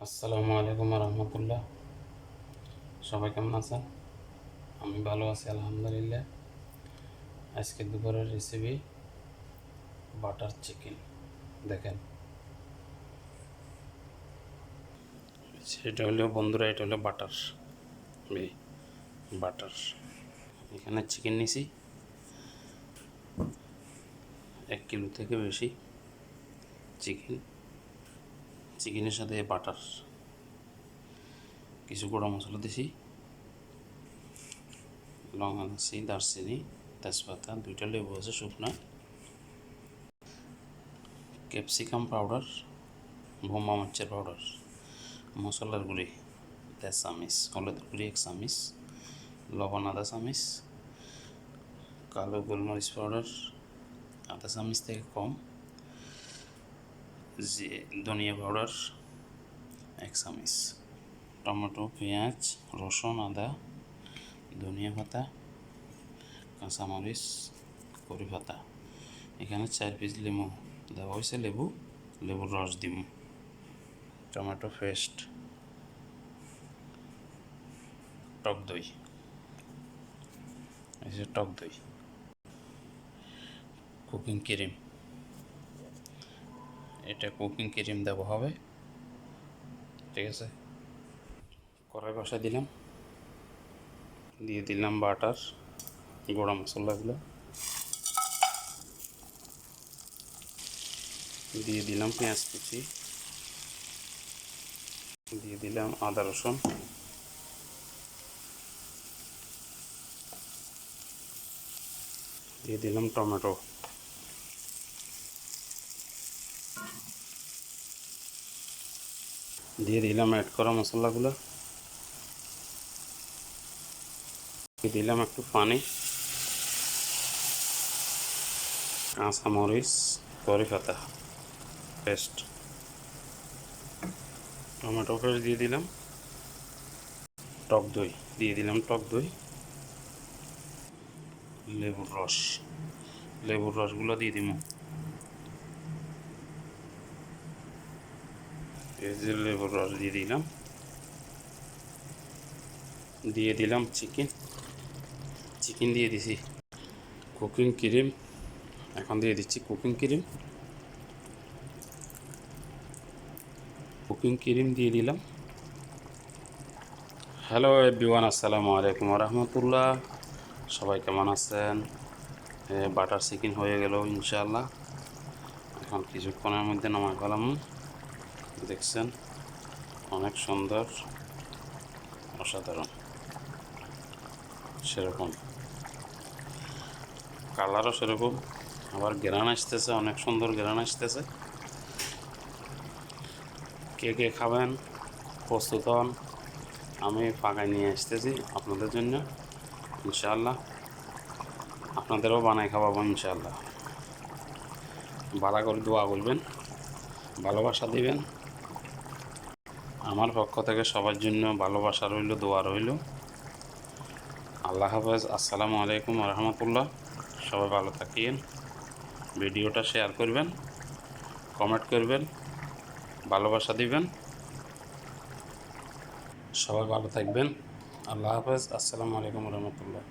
আসসালামু আলাইকুম রহমতুল্লাহ। সবাই কেমন আছেন? আমি ভালো আছি আলহামদুলিল্লাহ। আজকে দুপুরের রেসিপি বাটার চিকেন। দেখেন, সেটা হলো বন্ধুরা, এটা হলো বাটার। এই বাটার, এখানে চিকেন নিছি 1 কিলো থেকে বেশি চিকেনের সাথে বাটার, কিছু গুঁড়া মশলা দিছি, লং আনাচি, দারচিনি, তেজপাতা, 2টা লেবু আছে শুকনা, ক্যাপসিকাম পাউডার, বোম্বা মরিচের পাউডার, মশলার গুঁড়ি 1 চামচ, হলুদের গুঁড়ি 1 চামচ, লবণ 1/2 চামচ, কালো গোলমরিচ পাউডার 1/2 চামচ থেকে কম, ধনিয়া পাউডার 1 চামচ, টমেটো, পেঁয়াজ, রসুন, আদা, ধনিয়া পাতা, কাঁচামরিচ, কড়ি পাতা। এখানে 4 পিস লেবু দেওয়া হয়েছে, লেবুর রস দিব, টমেটো পেস্ট, টক দই, টক দই, কুকিং ক্রিম, এটা কুকিং ক্রিম দেওয়া হবে। ঠিক আছে, কড়াই বসাই দিলাম, দিয়ে দিলাম বাটার, গোড়া মশলাগুলো দিয়ে দিলাম, পেঁয়াজ কুচি দিয়ে দিলাম, আদা রসুন দিয়ে দিলাম, টমেটো দিয়ে দিলাম, অ্যাড করা মশলাগুলো দিয়ে দিলাম, একটু পানি, কাঁচামরিচ, কড়ি পাতা পেস্ট, টমেটো পেস্ট দিয়ে দিলাম, টক দই দিয়ে দিলাম, টক দই, লেবুর রসগুলো দিয়ে দিব, এই যে লেবুর রস দিয়ে দিলাম, চিকেন দিয়ে দিছি, কুকিং ক্রিম এখন দিয়ে দিচ্ছি, কুকিং ক্রিম দিয়ে দিলাম। হ্যালো এভরিওয়ান, আসসালামু আলাইকুম রহমতুল্লাহ। সবাই কেমন আছেন? বাটার চিকেন হয়ে গেল ইনশাআল্লাহ। এখন কিছুক্ষণের মধ্যে নামাই ফেলাম। দেখছেন, অনেক সুন্দর, অসাধারণ, সেরকম কালারও সেরকম, আবার ঘ্রাণ আসতেছে, অনেক সুন্দর ঘ্রাণ আসতেছে। কে কে খাবেন প্রস্তুত হন, আমি পাকায় নিয়ে আসতেছি আপনাদের জন্য ইনশাআল্লাহ। আপনাদেরও বানাই খাওয়াবো ইনশাআল্লাহ। ভালো করে দোয়া করবেন, ভালোবাসা দিবেন। আমার পক্ষ থেকে সবার জন্য ভালোবাসা রইল, দোয়া রইল। আল্লাহ হাফেজ, আসসালামু আলাইকুম রহমতুল্লাহ। সবাই ভালো থাকিয়েন, ভিডিওটা শেয়ার করবেন, কমেন্ট করবেন, ভালোবাসা দিবেন। সবাই ভালো থাকবেন। আল্লাহ হাফেজ, আসসালামু আলাইকুম রহমতুল্লাহ।